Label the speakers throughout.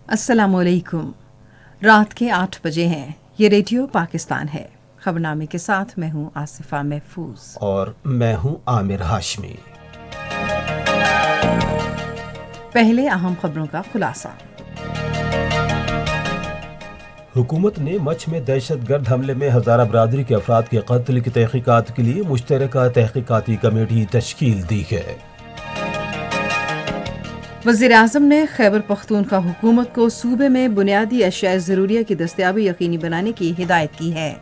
Speaker 1: السلام علیکم۔ رات کے 8 بجے ہیں۔ یہ ریڈیو پاکستان ہے۔ خبرنامے کے ساتھ میں ہوں آصفہ محفوظ
Speaker 2: اور میں ہوں عامر ہاشمی۔
Speaker 1: پہلے اہم خبروں کا خلاصہ۔
Speaker 2: حکومت نے مچھ میں دہشت گرد حملے میں ہزارہ برادری کے افراد کے قتل کی تحقیقات کے لیے مشترکہ تحقیقاتی کمیٹی تشکیل دی ہے۔
Speaker 1: وزیراعظم نے خیبر پختونخوا حکومت کو صوبے میں بنیادی اشیاء ضروریہ کی دستیابی یقینی بنانے کی ہدایت کی ہے۔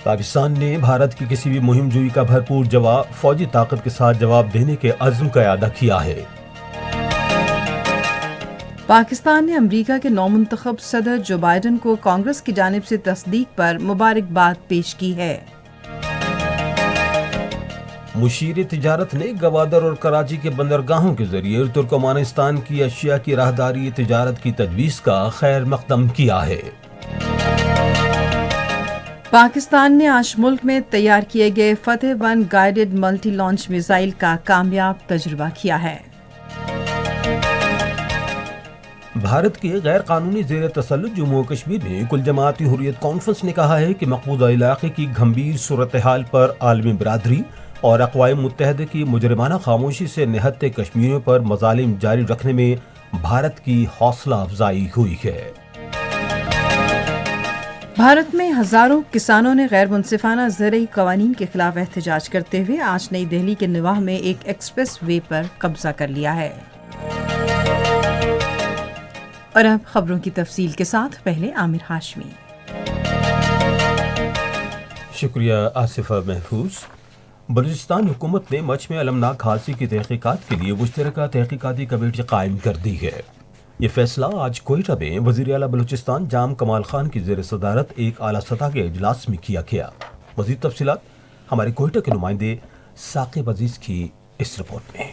Speaker 2: پاکستان نے بھارت کی کسی بھی مہم جوئی کا بھرپور جواب فوجی طاقت کے ساتھ جواب دینے کے عزم کا اعادہ کیا ہے۔
Speaker 1: پاکستان نے امریکہ کے نومنتخب صدر جو بائیڈن کو کانگریس کی جانب سے تصدیق پر مبارکباد پیش کی ہے۔
Speaker 2: مشیر تجارت نے گوادر اور کراچی کے بندرگاہوں کے ذریعے ترکمانستان کی اشیاء کی راہداری تجارت کی تجویز کا خیر مقدم کیا ہے۔
Speaker 1: پاکستان نے آج ملک میں تیار کیے گئے فتح 1 گائیڈڈ ملٹی لانچ میزائل کا کامیاب تجربہ کیا ہے۔
Speaker 2: بھارت کے غیر قانونی زیر تسلط جموں و کشمیر میں کل جماعتی حریت کانفرنس نے کہا ہے کہ مقبوضہ علاقے کی گھمبیر صورتحال پر عالمی برادری اور اقوام متحدہ کی مجرمانہ خاموشی سے نہتے کشمیریوں پر مظالم جاری رکھنے میں بھارت کی حوصلہ افزائی ہوئی ہے۔
Speaker 1: بھارت میں ہزاروں کسانوں نے غیر منصفانہ زرعی قوانین کے خلاف احتجاج کرتے ہوئے آج نئی دہلی کے نواح میں ایک ایکسپریس وے پر قبضہ کر لیا ہے۔ اور اب خبروں کی تفصیل کے ساتھ پہلے عامر ہاشمی۔
Speaker 2: شکریہ آصفہ محفوظ۔ بلوچستان حکومت نے مچھ میں المناک حادثے کی تحقیقات کے لیے مشترکہ تحقیقاتی کمیٹی قائم کر دی ہے۔ یہ فیصلہ آج کوئٹہ میں وزیر اعلیٰ بلوچستان جام کمال خان کی زیر صدارت ایک اعلیٰ سطح کے اجلاس میں کیا گیا۔ مزید تفصیلات ہمارے کوئٹہ کے نمائندے ثاقب عزیز کی اس رپورٹ میں۔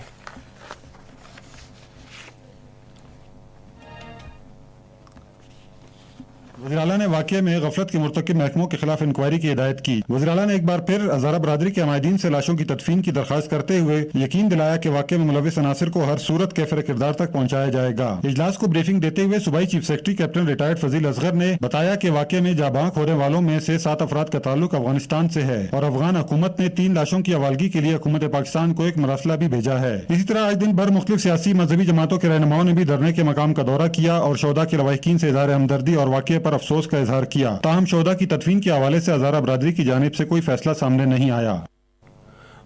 Speaker 3: وزیر اعلیٰ نے واقعے میں غفلت کے مرتکب محکموں کے خلاف انکوائری کی ہدایت کی۔ وزیر اعلیٰ نے ایک بار پھر ہزارہ برادری کے عمائدین سے لاشوں کی تدفین کی درخواست کرتے ہوئے یقین دلایا کہ واقعے میں ملوث عناصر کو ہر صورت کیفر کردار تک پہنچایا جائے گا۔ اجلاس کو بریفنگ دیتے ہوئے صوبائی chief secretary captain retired Fazil Asghar نے بتایا کہ واقعے میں جاں بحق ہونے والوں میں سے 7 افراد کا تعلق افغانستان سے ہے اور افغان حکومت نے 3 لاشوں کی حوالگی کے لیے حکومت پاکستان کو ایک مراسلہ بھی بھیجا ہے۔ اسی طرح آج دن بھر مختلف سیاسی مذہبی جماعتوں کے رہنماؤں نے بھی دھرنے کے مقام کا دورہ کیا اور شہداء کے لواحقین سے اظہار ہمدردی اور واقعے پر افسوس کا اظہار کیا۔ تاہم شہداء کی تدفین کے حوالے سے ہزارہ برادری کی جانب سے کوئی فیصلہ سامنے نہیں آیا۔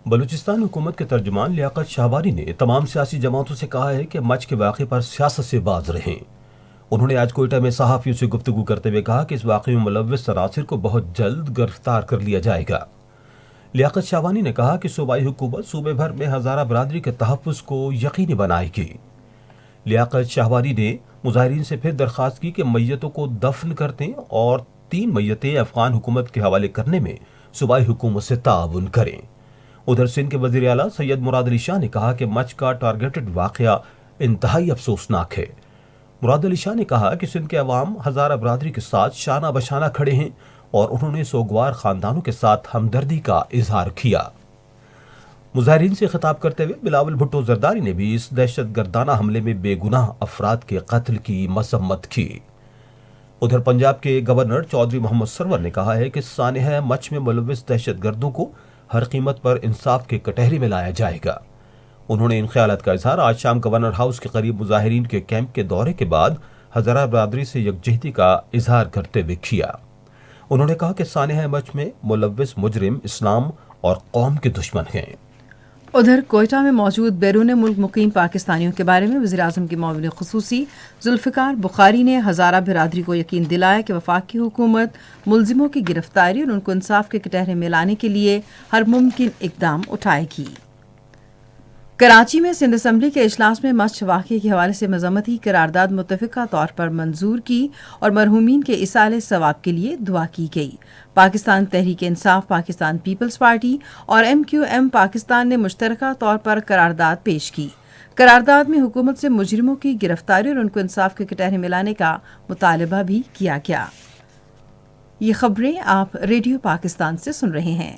Speaker 2: بلوچستان حکومت کے ترجمان لیاقت شاہواری نے تمام سیاسی جماعتوں سے کہا ہے کہ مچھ کے واقعے پر سیاست سے باز رہیں۔ انہوں نے آج کوئٹہ میں صحافیوں سے گفتگو کرتے ہوئے کہا کہ اس واقعے میں ملوث عناصر کو بہت جلد گرفتار کر لیا جائے گا۔ لیاقت شاہوانی نے کہا کہ صوبائی حکومت صوبے بھر میں ہزارہ برادری کے تحفظ کو یقینی بنائے گی۔ لیاقت شاہوانی نے مظاہرین سے پھر درخواست کی کہ میتوں کو دفن کر دیں اور 3 میتیں افغان حکومت کے حوالے کرنے میں صوبائی حکومت سے تعاون کریں۔ ادھر سندھ کے وزیر اعلیٰ سید مراد علی شاہ نے کہا کہ مچھ کا ٹارگیٹڈ واقعہ انتہائی افسوسناک ہے۔ مراد علی شاہ نے کہا کہ سندھ کے عوام ہزارہ برادری کے ساتھ شانہ بشانہ کھڑے ہیں اور انہوں نے سوگوار خاندانوں کے ساتھ ہمدردی کا اظہار کیا۔ مظاہرین سے خطاب کرتے ہوئے بلاول بھٹو زرداری نے بھی اس دہشت گردانہ حملے میں بے گناہ افراد کے قتل کی مذمت کی۔ ادھر پنجاب کے گورنر چودھری محمد سرور نے کہا ہے کہ سانحہ مچھ میں ملوث دہشت گردوں کو ہر قیمت پر انصاف کے کٹہرے میں لایا جائے گا۔ انہوں نے ان خیالات کا اظہار آج شام گورنر ہاؤس کے قریب مظاہرین کے کیمپ کے دورے کے بعد ہزارہ برادری سے یکجہتی کا اظہار کرتے ہوئے کیا۔ انہوں نے کہا کہ سانحہ مچھ میں ملوث مجرم اسلام اور قوم کے دشمن ہیں۔
Speaker 1: ادھر کوئٹہ میں موجود بیرون ملک مقیم پاکستانیوں کے بارے میں وزیراعظم کے معاون خصوصی ذوالفقار بخاری نے ہزارہ برادری کو یقین دلایا کہ وفاقی حکومت ملزموں کی گرفتاری اور ان کو انصاف کے کٹہرے میں لانے کے لیے ہر ممکن اقدام اٹھائے گی۔ کراچی میں سندھ اسمبلی کے اجلاس میں مچھ واقعے کے حوالے سے مذمتی قرارداد متفقہ طور پر منظور کی اور مرحومین کے ایصال ثواب کے لیے دعا کی گئی۔ پاکستان تحریک انصاف، پاکستان پیپلز پارٹی اور MQM پاکستان نے مشترکہ طور پر قرارداد پیش کی۔ قرارداد میں حکومت سے مجرموں کی گرفتاری اور ان کو انصاف کے کٹہرے میں لانے کا مطالبہ بھی کیا گیا۔ یہ خبریں آپ ریڈیو پاکستان سے سن رہے ہیں۔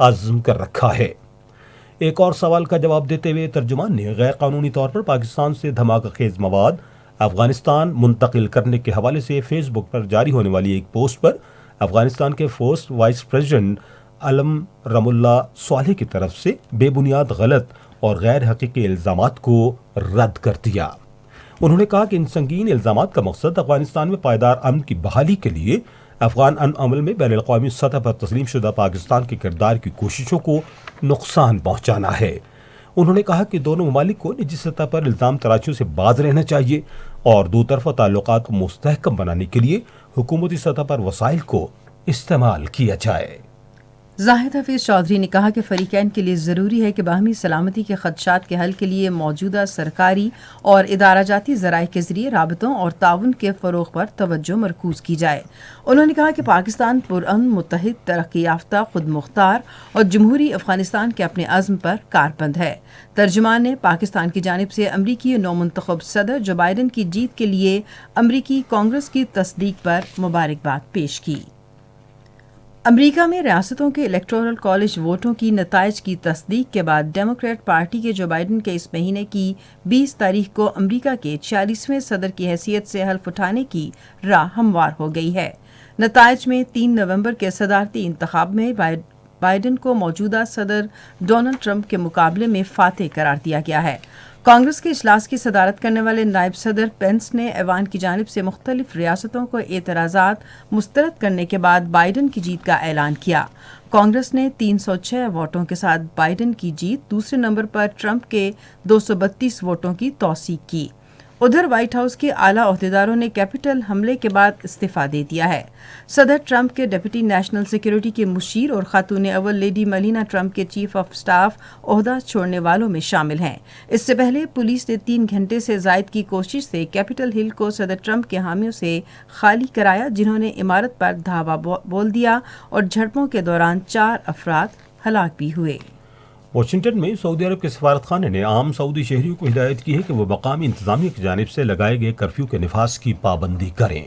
Speaker 2: عزم کر رکھا ہے۔ ایک اور سوال کا جواب دیتے ہوئے ترجمان نے غیر قانونی طور پر پاکستان سے دھماکہ خیز مواد افغانستان منتقل کرنے کے حوالے سے فیس بک پر جاری ہونے والی ایک پوسٹ پر افغانستان کے فرسٹ وائس پریزیڈنٹ علم رم اللہ صالح کی طرف سے بے بنیاد غلط اور غیر حقیقی الزامات کو رد کر دیا۔ انہوں نے کہا کہ ان سنگین الزامات کا مقصد افغانستان میں پائیدار امن کی بحالی کے لیے افغان عمل میں بین الاقوامی سطح پر تسلیم شدہ پاکستان کے کردار کی کوششوں کو نقصان پہنچانا ہے۔ انہوں نے کہا کہ دونوں ممالک کو نجی سطح پر الزام تراشیوں سے باز رہنا چاہیے اور دو طرفہ تعلقات کو مستحکم بنانے کے لیے حکومتی سطح پر وسائل کو استعمال کیا جائے۔
Speaker 1: زاہد حفیظ چودھری نے کہا کہ فریقین کے لیے ضروری ہے کہ باہمی سلامتی کے خدشات کے حل کے لیے موجودہ سرکاری اور ادارہ جاتی ذرائع کے ذریعے رابطوں اور تعاون کے فروغ پر توجہ مرکوز کی جائے۔ انہوں نے کہا کہ پاکستان پرامن، متحد، ترقی یافتہ، خود مختار اور جمہوری افغانستان کے اپنے عزم پر کاربند ہے۔ ترجمان نے پاکستان کی جانب سے امریکی نو منتخب صدر جو بائیڈن کی جیت کے لیے امریکی کانگریس کی تصدیق پر مبارکباد پیش کی۔ امریکہ میں ریاستوں کے الیکٹورل کالج ووٹوں کی نتائج کی تصدیق کے بعد ڈیموکریٹ پارٹی کے جو بائیڈن کے اس مہینے کی 20 تاریخ کو امریکہ کے 46ویں صدر کی حیثیت سے حلف اٹھانے کی راہ ہموار ہو گئی ہے۔ نتائج میں 3 نومبر کے صدارتی انتخاب میں بائیڈن کو موجودہ صدر ڈونلڈ ٹرمپ کے مقابلے میں فاتح قرار دیا گیا ہے۔ کانگریس کے اجلاس کی صدارت کرنے والے نائب صدر پینس نے ایوان کی جانب سے مختلف ریاستوں کو اعتراضات مسترد کرنے کے بعد بائیڈن کی جیت کا اعلان کیا۔ کانگریس نے 306 ووٹوں کے ساتھ بائیڈن کی جیت، دوسرے نمبر پر ٹرمپ کے 232 ووٹوں کی توثیق کی۔ ادھر وائٹ ہاؤس کے اعلیٰ عہدیداروں نے کیپٹل حملے کے بعد استعفیٰ دے دیا ہے۔ صدر ٹرمپ کے ڈپٹی نیشنل سیکیورٹی کے مشیر اور خاتون اول لیڈی ملینا ٹرمپ کے چیف آف سٹاف عہدہ چھوڑنے والوں میں شامل ہیں۔ اس سے پہلے پولیس نے 3 گھنٹے سے زائد کی کوشش سے کیپٹل ہل کو صدر ٹرمپ کے حامیوں سے خالی کرایا، جنہوں نے عمارت پر دھاوا بول دیا اور جھڑپوں کے دوران 4 افراد ہلاک بھی ہوئے۔
Speaker 2: واشنگٹن میں سعودی عرب کے سفارت خانے نے عام سعودی شہریوں کو ہدایت کی ہے کہ وہ مقامی انتظامیہ کی جانب سے لگائے گئے کرفیو کے نفاذ کی پابندی کریں۔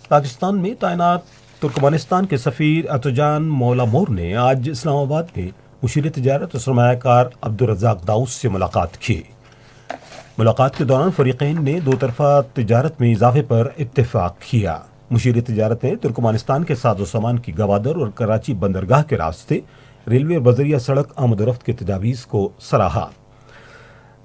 Speaker 2: پاکستان میں تعینات ترکمانستان کے سفیر اتوجان مولا مور نے آج اسلام آباد میں مشیر تجارت اور سرمایہ کار عبدالرزاق داؤس سے ملاقات کی۔ ملاقات کے دوران فریقین نے دو طرفہ تجارت میں اضافے پر اتفاق کیا۔ مشیر تجارت نے ترکمانستان کے ساز و سامان کی گوادر اور کراچی بندرگاہ کے راستے ریلوے اور بذریعہ سڑک آمد و رفت کے تجاویز کو سراہا۔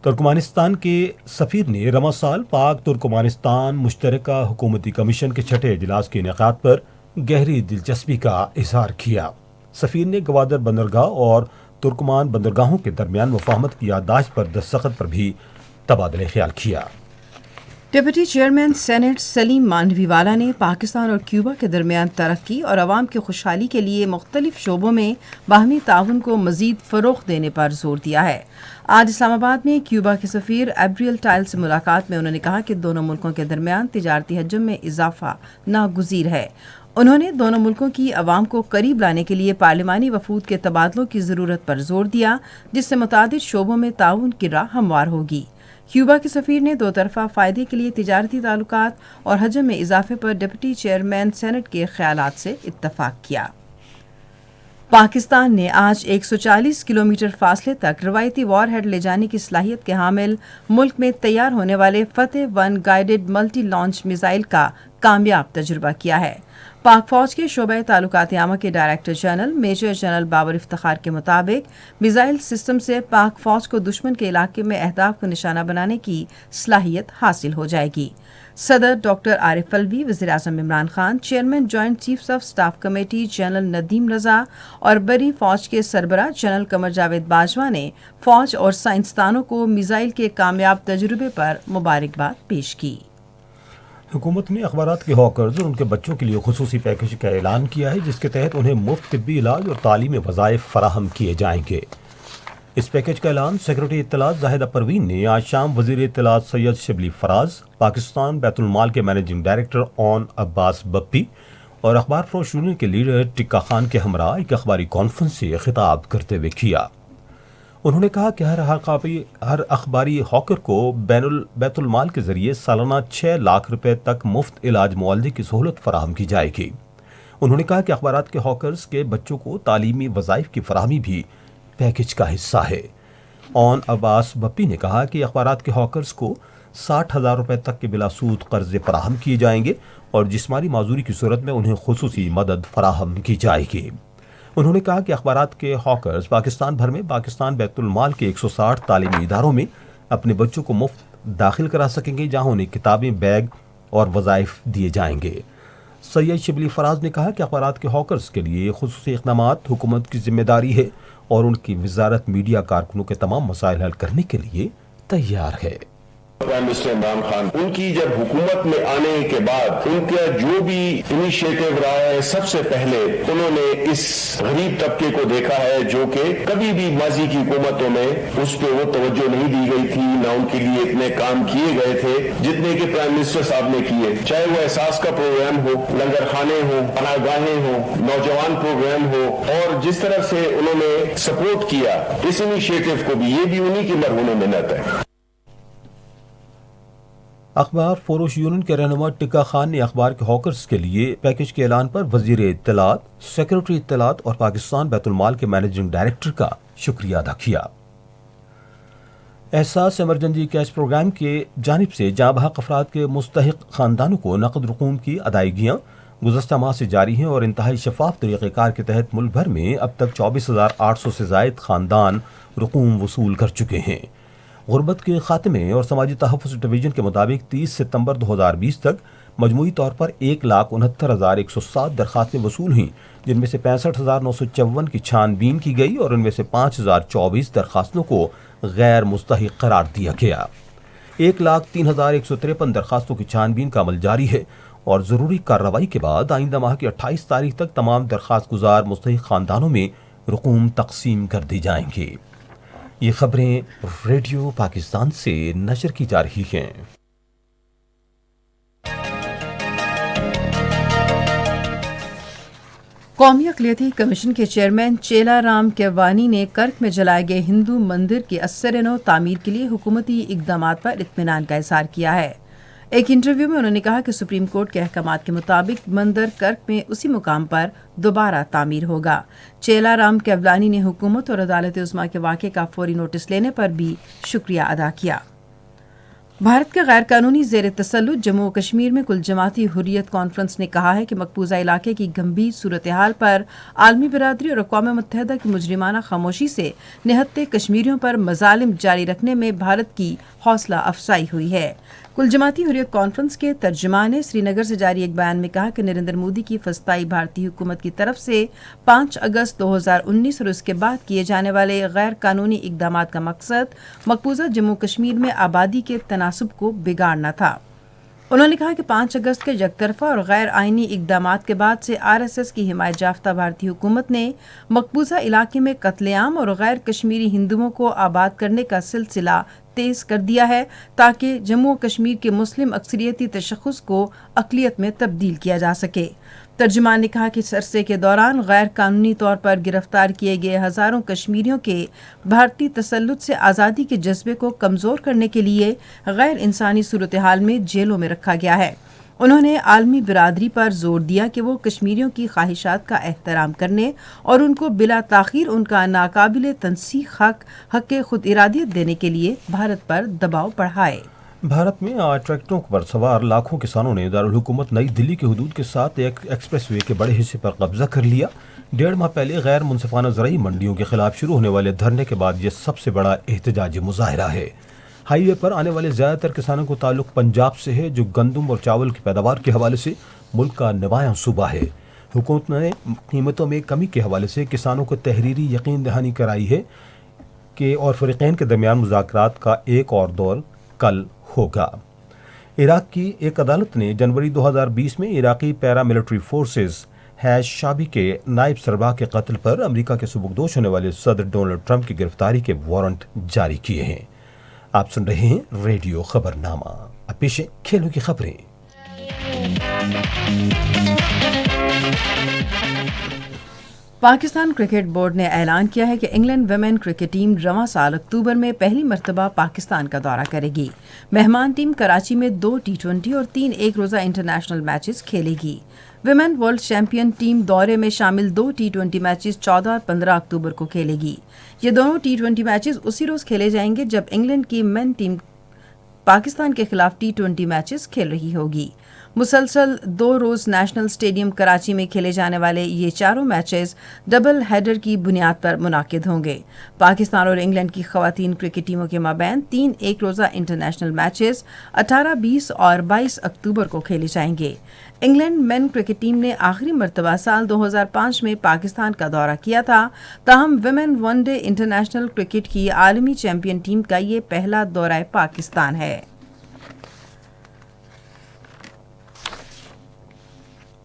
Speaker 2: ترکمانستان کے سفیر نے رواں سال پاک ترکمانستان مشترکہ حکومتی کمیشن کے 6 اجلاس کے انعقاد پر گہری دلچسپی کا اظہار کیا۔ سفیر نے گوادر بندرگاہ اور ترکمان بندرگاہوں کے درمیان مفاہمت کی یادداشت پر دستخط پر بھی تبادلہ خیال کیا۔
Speaker 1: ڈپٹی چیئرمین سینیٹ سلیم مانڈوی والا نے پاکستان اور کیوبا کے درمیان ترقی اور عوام کی خوشحالی کے لیے مختلف شعبوں میں باہمی تعاون کو مزید فروغ دینے پر زور دیا ہے۔ آج اسلام آباد میں کیوبا کے سفیر ایبریل ٹائل سے ملاقات میں انہوں نے کہا کہ دونوں ملکوں کے درمیان تجارتی حجم میں اضافہ ناگزیر ہے۔ انہوں نے دونوں ملکوں کی عوام کو قریب لانے کے لیے پارلیمانی وفود کے تبادلوں کی ضرورت پر زور دیا، جس سے متعدد شعبوں میں تعاون کی راہ ہموار ہوگی۔ کیوبا کے سفیر نے دو طرفہ فائدے کے لیے تجارتی تعلقات اور حجم میں اضافے پر ڈپٹی چیئرمین سینٹ کے خیالات سے اتفاق کیا۔ پاکستان نے آج 140 کلومیٹر فاصلے تک روایتی وار ہیڈ لے جانے کی صلاحیت کے حامل ملک میں تیار ہونے والے فتح 1 گائیڈڈ ملٹی لانچ میزائل کا کامیاب تجربہ کیا ہے۔ پاک فوج کے شعبہ تعلقات عامہ کے director general major general Babar Iftikhar کے مطابق میزائل سسٹم سے پاک فوج کو دشمن کے علاقے میں اہداف کو نشانہ بنانے کی صلاحیت حاصل ہو جائے گی۔ صدر ڈاکٹر عارف الوی، وزیر اعظم Imran Khan, chairman joint chiefs of staff committee general Nadeem Raza اور بری فوج کے سربراہ جنرل قمر جاوید باجوہ نے فوج اور سائنسدانوں کو میزائل کے کامیاب تجربے پر مبارکباد پیش کی۔
Speaker 2: حکومت نے اخبارات کے ہاکرز اور ان کے بچوں کے لیے خصوصی پیکیج کا اعلان کیا ہے، جس کے تحت انہیں مفت طبی علاج اور تعلیمی وظائف فراہم کیے جائیں گے۔ اس پیکیج کا اعلان سیکرٹری اطلاعات زاہدہ پروین نے آج شام وزیر اطلاعات سید شبلی فراز، پاکستان بیت المال کے مینیجنگ ڈائریکٹر اون عباس بپی اور اخبار فروش یونین کے لیڈر ٹکا خان کے ہمراہ ایک اخباری کانفرنس سے خطاب کرتے ہوئے کیا۔ انہوں نے کہا کہ ہر اخباری ہاکر کو بیت المال کے ذریعے سالانہ 6 لاکھ روپے تک مفت علاج معالجے کی سہولت فراہم کی جائے گی۔ انہوں نے کہا کہ اخبارات کے ہاکرز کے بچوں کو تعلیمی وظائف کی فراہمی بھی پیکج کا حصہ ہے۔ اون عباس بپی نے کہا کہ اخبارات کے ہاکرز کو 60,000 روپے تک کے بلا سود قرضے فراہم کیے جائیں گے اور جسمانی معذوری کی صورت میں انہیں خصوصی مدد فراہم کی جائے گی۔ انہوں نے کہا کہ اخبارات کے ہاکرز پاکستان بھر میں پاکستان بیت المال کے 160 تعلیمی اداروں میں اپنے بچوں کو مفت داخل کرا سکیں گے، جہاں انہیں کتابیں، بیگ اور وظائف دیے جائیں گے۔ سید شبلی فراز نے کہا کہ اخبارات کے ہاکرز کے لیے خصوصی اقدامات حکومت کی ذمہ داری ہے اور ان کی وزارت میڈیا کارکنوں کے تمام مسائل حل کرنے کے لیے تیار ہے۔
Speaker 4: پرائم منسٹر عمران خان ان کی جب حکومت میں آنے کے بعد ان کا جو بھی انیشیٹو رہا ہے، سب سے پہلے انہوں نے اس غریب طبقے کو دیکھا ہے جو کہ کبھی بھی ماضی کی حکومتوں میں اس پہ وہ توجہ نہیں دی گئی تھی، نہ ان کے لیے اتنے کام کیے گئے تھے جتنے کہ پرائم منسٹر صاحب نے کیے، چاہے وہ احساس کا پروگرام ہو، لنگر خانے ہوں، پناہ گاہیں ہوں، نوجوان پروگرام ہو، اور جس طرح سے انہوں نے سپورٹ کیا اس انیشیٹو کو بھی، یہ بھی انہی کی مرہون محنت ہے۔
Speaker 2: اخبار فروش یونین کے رہنما ٹکا خان نے اخبار کے ہاکرز کے لیے پیکج کے اعلان پر وزیر اطلاعات، سیکرٹری اطلاعات اور پاکستان بیت المال کے مینیجنگ ڈائریکٹر کا شکریہ ادا کیا۔ احساس ایمرجنسی کیش پروگرام کی جانب سے جاں بحق افراد کے مستحق خاندانوں کو نقد رقوم کی ادائیگیاں گزشتہ ماہ سے جاری ہیں اور انتہائی شفاف طریقہ کار کے تحت ملک بھر میں اب تک 24,800 سے زائد خاندان رقوم وصول کر چکے ہیں۔ غربت کے خاتمے اور سماجی تحفظ ڈویژن کے مطابق 30 ستمبر 2020 تک مجموعی طور پر 1,69,107 درخواستیں وصول ہوئیں، جن میں سے 65,954 کی چھان بین کی گئی اور ان میں سے 5,024 درخواستوں کو غیر مستحق قرار دیا گیا۔ 1,03,153 درخواستوں کی چھان بین کا عمل جاری ہے اور ضروری کارروائی کے بعد آئندہ ماہ کی 28 تاریخ تک تمام درخواست گزار مستحق خاندانوں میں رقوم تقسیم کر دی جائیں گی۔ یہ خبریں ریڈیو پاکستان سے نشر کی جا رہی ہیں۔
Speaker 1: قومی اقلیتی کمیشن کے چیئرمین چیلا رام کیوانی نے کرک میں جلائے گئے ہندو مندر کی اثر نو تعمیر کے لیے حکومتی اقدامات پر اطمینان کا اظہار کیا ہے۔ ایک انٹرویو میں انہوں نے کہا کہ سپریم کورٹ کے احکامات کے مطابق مندر کرک میں اسی مقام پر دوبارہ تعمیر ہوگا۔ چیلا رام کیولانی نے حکومت اور عدالت عظمیٰ کے واقعے کا فوری نوٹس لینے پر بھی شکریہ ادا کیا۔ بھارت کے غیر قانونی زیر تسلط جموں و کشمیر میں کل جماعتی حریت کانفرنس نے کہا ہے کہ مقبوضہ علاقے کی گمبھیر صورتحال پر عالمی برادری اور اقوام متحدہ کی مجرمانہ خاموشی سے نہتے کشمیریوں پر مظالم جاری رکھنے میں بھارت کی حوصلہ افزائی ہوئی ہے۔ کل جماعتی حریت کانفرنس کے ترجمان نے سری نگر سے جاری ایک بیان میں کہا کہ نریندر مودی کی فسطائی بھارتی حکومت کی طرف سے 5 اگست 2019 اور اس کے بعد کیے جانے والے غیر قانونی اقدامات کا مقصد مقبوضہ جموں کشمیر میں آبادی کے تناسب کو بگاڑنا تھا۔ انہوں نے کہا کہ 5 اگست کے یک طرفہ اور غیر آئینی اقدامات کے بعد سے RSS کی حمایت یافتہ بھارتی حکومت نے مقبوضہ علاقے میں قتل عام اور غیر کشمیری ہندوؤں کو آباد کرنے کا سلسلہ تیز کر دیا ہے تاکہ جموں و کشمیر کے مسلم اکثریتی تشخص کو اقلیت میں تبدیل کیا جا سکے۔ ترجمان نے کہا کہ اس عرصے کے دوران غیر قانونی طور پر گرفتار کیے گئے ہزاروں کشمیریوں کے بھارتی تسلط سے آزادی کے جذبے کو کمزور کرنے کے لیے غیر انسانی صورتحال میں جیلوں میں رکھا گیا ہے۔ انہوں نے عالمی برادری پر زور دیا کہ وہ کشمیریوں کی خواہشات کا احترام کرنے اور ان کو بلا تاخیر ان کا ناقابل تنسیق حق خود ارادیت دینے کے لیے بھارت پر دباؤ بڑھائے۔
Speaker 2: بھارت میں آج ٹریکٹروں پر سوار لاکھوں کسانوں نے دارالحکومت نئی دلی کی حدود کے ساتھ ایک ایکسپریس وے کے بڑے حصے پر قبضہ کر لیا۔ 1.5 ماہ پہلے غیر منصفانہ زرعی منڈیوں کے خلاف شروع ہونے والے دھرنے کے بعد یہ سب سے بڑا احتجاجی مظاہرہ ہے۔ ہائی وے پر آنے والے زیادہ تر کسانوں کو تعلق پنجاب سے ہے، جو گندم اور چاول کی پیداوار کے حوالے سے ملک کا نمایاں صوبہ ہے۔ حکومت نے قیمتوں میں کمی کے حوالے سے کسانوں کو تحریری یقین دہانی کرائی ہے کہ اور فریقین کے درمیان مذاکرات کا ایک اور دور کل ہوگا۔ عراق کی ایک عدالت نے جنوری 2020 میں عراقی پیراملٹری فورسز شابی کے نائب سربراہ کے قتل پر امریکہ کے سبکدوش ہونے والے صدر ڈونلڈ ٹرمپ کی گرفتاری کے وارنٹ جاری کیے ہیں۔ آپ سن رہے ہیں ریڈیو خبرنامہ۔ اب پیش ہے کھیلوں کی خبریں۔
Speaker 1: پاکستان کرکٹ بورڈ نے اعلان کیا ہے کہ انگلینڈ ویمن کرکٹ ٹیم رواں سال اکتوبر میں پہلی مرتبہ پاکستان کا دورہ کرے گی۔ مہمان ٹیم کراچی میں 2 T20 اور 3 ایک روزہ انٹرنیشنل میچز کھیلے گی۔ ویمن ورلڈ چیمپئن ٹیم دورے میں شامل 2 T20 میچز 14 اور 15 اکتوبر کو کھیلے گی۔ یہ دونوں T20 میچز اسی روز کھیلے جائیں گے جب انگلینڈ کی مین ٹیم پاکستان کے خلاف T20 میچز کھیل رہی ہوگی۔ مسلسل 2 روز نیشنل اسٹیڈیم کراچی میں کھیلے جانے والے یہ چاروں میچز ڈبل ہیڈر کی بنیاد پر منعقد ہوں گے۔ پاکستان اور انگلینڈ کی خواتین کرکٹ ٹیموں کے مابین 3 ایک روزہ انٹرنیشنل میچز 18، 20 اور 22 اکتوبر کو کھیلے جائیں گے۔ انگلینڈ مین کرکٹ ٹیم نے آخری مرتبہ سال 2005 میں پاکستان کا دورہ کیا تھا، تاہم women one day international cricket کی عالمی چیمپئن ٹیم کا یہ پہلا دورہ پاکستان ہے۔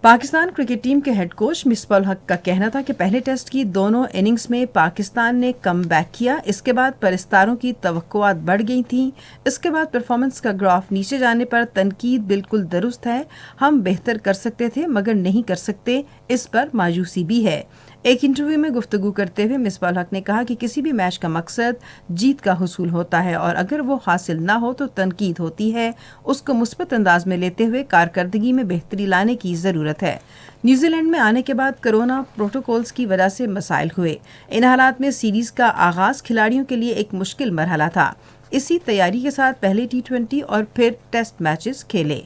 Speaker 1: پاکستان کرکٹ ٹیم کے ہیڈ کوچ مصباح الحق کا کہنا تھا کہ پہلے ٹیسٹ کی دونوں اننگز میں پاکستان نے کم بیک کیا، اس کے بعد پرستاروں کی توقعات بڑھ گئی تھیں، اس کے بعد پرفارمنس کا گراف نیچے جانے پر تنقید بالکل درست ہے، ہم بہتر کر سکتے تھے مگر نہیں کر سکتے، اس پر مایوسی بھی ہے۔ ایک انٹرویو میں گفتگو کرتے ہوئے مصباح الحق نے کہا کہ کسی بھی میچ کا مقصد جیت کا حصول ہوتا ہے اور اگر وہ حاصل نہ ہو تو تنقید ہوتی ہے، اس کو مثبت انداز میں لیتے ہوئے کارکردگی میں بہتری لانے کی ضرورت ہے۔ نیوزی لینڈ میں آنے کے بعد کرونا پروٹوکولز کی وجہ سے مسائل ہوئے، ان حالات میں سیریز کا آغاز کھلاڑیوں کے لیے ایک مشکل مرحلہ تھا، اسی تیاری کے ساتھ پہلے T20 اور پھر ٹیسٹ میچز کھیلے۔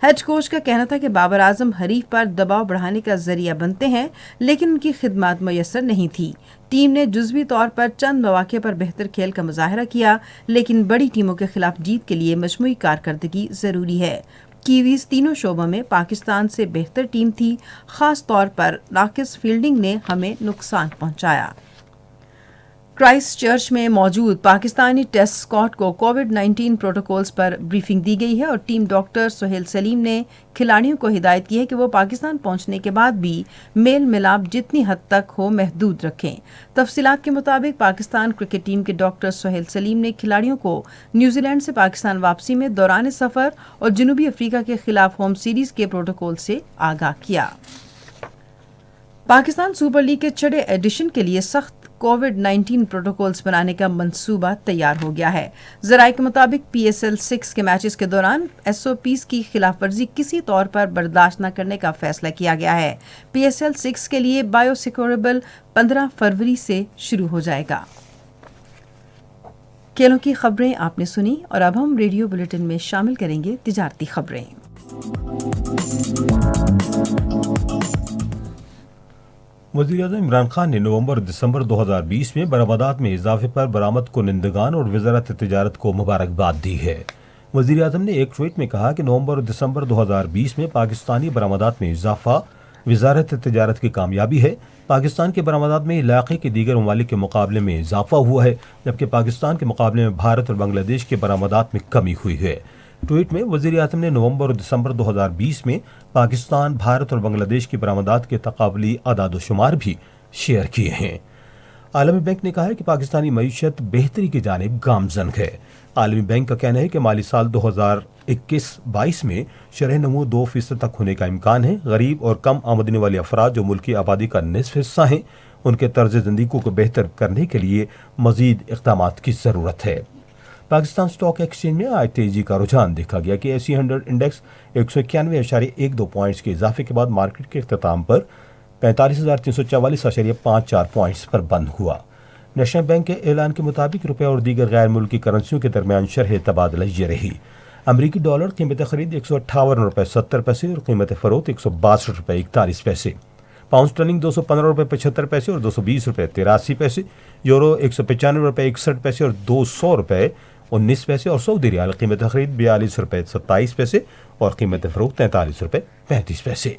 Speaker 1: ہیڈ کوچ کا کہنا تھا کہ بابر اعظم حریف پر دباؤ بڑھانے کا ذریعہ بنتے ہیں لیکن ان کی خدمات میسر نہیں تھی۔ ٹیم نے جزوی طور پر چند مواقع پر بہتر کھیل کا مظاہرہ کیا لیکن بڑی ٹیموں کے خلاف جیت کے لیے مجموعی کارکردگی ضروری ہے۔ کیویز تینوں شعبوں میں پاکستان سے بہتر ٹیم تھی، خاص طور پر ناقص فیلڈنگ نے ہمیں نقصان پہنچایا۔ کرائسٹ چرچ میں موجود پاکستانی ٹیسٹ اسکواڈ کو کووڈ-19 پروٹوکولز پر بریفنگ دی گئی ہے اور ٹیم ڈاکٹر سہیل سلیم نے کھلاڑیوں کو ہدایت کی ہے کہ وہ پاکستان پہنچنے کے بعد بھی میل ملاپ جتنی حد تک ہو محدود رکھیں۔ تفصیلات کے مطابق پاکستان کرکٹ ٹیم کے ڈاکٹر سہیل سلیم نے کھلاڑیوں کو نیوزی لینڈ سے پاکستان واپسی میں دوران سفر اور جنوبی افریقہ کے خلاف ہوم سیریز کے پروٹوکول سے آگاہ کیا۔ پاکستان سپر لیگ کے چھٹے ایڈیشن کے لیے سخت کووڈ-19 پروٹوکولز بنانے کا منصوبہ تیار ہو گیا ہے۔ ذرائع کے مطابق PSL 6 کے میچز کے دوران SOPs کی خلاف ورزی کسی طور پر برداشت نہ کرنے کا فیصلہ کیا گیا ہے۔ PSL 6 کے لیے بایو سیکوربل 15 فروری سے شروع ہو جائے گا۔ کھیلوں کی خبریں آپ نے سنی اور اب ہم ریڈیو بلیٹن میں شامل کریں گے تجارتی خبریں۔
Speaker 2: وزیراعظم عمران خان نے نومبر اور دسمبر 2020 میں برآمدات میں اضافے پر برآمد کنندگان اور وزارت تجارت کو مبارکباد دی ہے۔ وزیراعظم نے ایک ٹویٹ میں کہا کہ نومبر اور دسمبر 2020 میں پاکستانی برآمدات میں اضافہ وزارت تجارت کی کامیابی ہے۔ پاکستان کے برآمدات میں علاقے کے دیگر ممالک کے مقابلے میں اضافہ ہوا ہے جبکہ پاکستان کے مقابلے میں بھارت اور بنگلہ دیش کے برآمدات میں کمی ہوئی ہے۔ ٹویٹ میں وزیر اعظم نے نومبر اور دسمبر 2020 میں پاکستان، بھارت اور بنگلہ دیش کی برآمدات کے تقابلی اعداد و شمار بھی شیئر کیے ہیں۔ عالمی بینک نے کہا ہے کہ پاکستانی معیشت بہتری کی جانب گامزن ہے۔ عالمی بینک کا کہنا ہے کہ مالی سال 2021-22 میں شرح نمو 2% تک ہونے کا امکان ہے۔ غریب اور کم آمدنی والے افراد جو ملکی آبادی کا نصف حصہ ہیں، ان کے طرز زندگی کو بہتر کرنے کے لیے مزید اقدامات کی ضرورت ہے۔ پاکستان سٹاک ایکسچینج میں آج تیزی کا رجحان دیکھا گیا کہ ایسی 100 انڈیکس 191.12 پوائنٹس کے اضافے کے بعد مارکیٹ کے اختتام پر 45,344.54 پوائنٹس پر بند ہوا۔ نیشنل بینک کے اعلان کے مطابق روپے اور دیگر غیر ملکی کرنسیوں کے درمیان شرح تبادلہ یہ رہی۔ امریکی ڈالر قیمت خرید 158.70 اور قیمت فروخت 162.41۔ پاؤنڈ اسٹرلنگ 215.75 اور 220.83۔ یورو 195.61 اور 200.19 اور سعودی ریال قیمت خرید 42.27 اور قیمت فروخت 43.35۔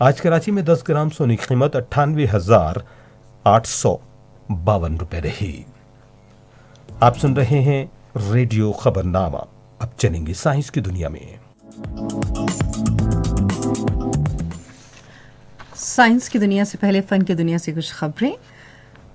Speaker 2: آج کراچی میں 10 گرام سونے کی قیمت 98,852 روپے رہی۔ آپ سن رہے ہیں ریڈیو خبرنامہ، اب چلیں گے سائنس کی دنیا میں۔
Speaker 1: سائنس کی دنیا سے پہلے فن کی دنیا سے کچھ خبریں۔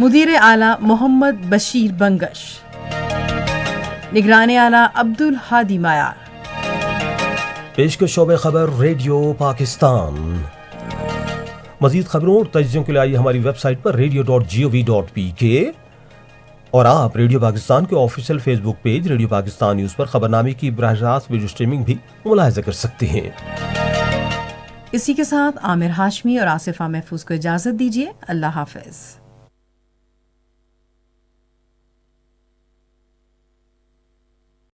Speaker 1: مدیر اعلیٰ محمد بشیر بنگش، نگران اعلیٰ عبدالہادی معیار۔
Speaker 2: پیشکش شعبہ خبر ریڈیو پاکستان۔ مزید خبروں اور تجزیوں کے لیے آئیے ہماری ویب سائٹ پر radio.gov.pk اور آپ ریڈیو پاکستان کے آفیشیل فیس بک پیج ریڈیو پاکستان نیوز پر خبرنامے کی براہ راست ویڈیو اسٹریمنگ بھی ملاحظہ کر سکتے ہیں۔
Speaker 1: اسی کے ساتھ عامر ہاشمی اور آصفہ محفوظ کو اجازت دیجیے۔ اللہ حافظ۔